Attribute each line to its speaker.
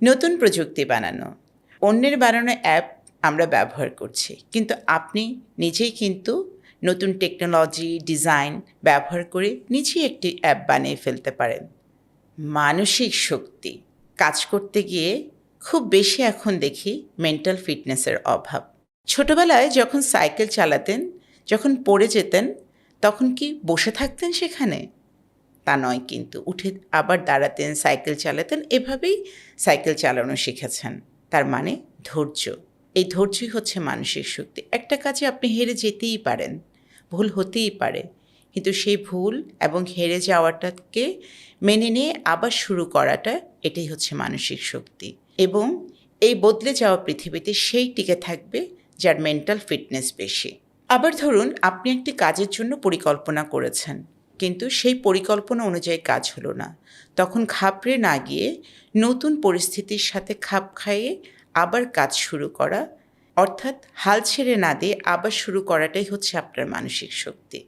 Speaker 1: নতুন প্রযুক্তি বানানো, অন্যের বানানো অ্যাপ আমরা ব্যবহার করছি, কিন্তু আপনি নিজেই কিন্তু নতুন টেকনোলজি, ডিজাইন ব্যবহার করে নিজেই একটি অ্যাপ বানিয়ে ফেলতে পারেন। মানসিক শক্তি কাজ করতে গিয়ে খুব বেশি এখন দেখি মেন্টাল ফিটনেসের অভাব। ছোটবেলায় যখন সাইকেল চালাতেন, যখন পড়ে যেতেন, তখন কি বসে থাকতেন সেখানে? তা নয়, কিন্তু উঠে আবার দাঁড়াতেন, সাইকেল চালাতেন, এভাবেই সাইকেল চালানো শিখেছেন। তার মানে ধৈর্য। এই ধৈর্যই হচ্ছে মানসিক শক্তি। একটা কাজে আপনি হেরে যেতেই পারেন, ভুল হতেই পারে, কিন্তু সেই ভুল এবং হেরে যাওয়াটাকে মেনে নিয়ে আবার শুরু করাটা, এটাই হচ্ছে মানসিক শক্তি। এবং এই বদলে যাওয়া পৃথিবীতে সেই টিকে থাকবে যার মেন্টাল ফিটনেস বেশি। আবার ধরুন, আপনি একটি কাজের জন্য পরিকল্পনা করেছেন, কিন্তু সেই পরিকল্পনা অনুযায়ী কাজ হলো না। তখন ঘাবড়ে না গিয়ে নতুন পরিস্থিতির সাথে খাপ খাইয়ে আবার কাজ শুরু করা, অর্থাৎ হাল ছেড়ে না দিয়ে আবার শুরু করাটাই হচ্ছে আপনার মানসিক শক্তি।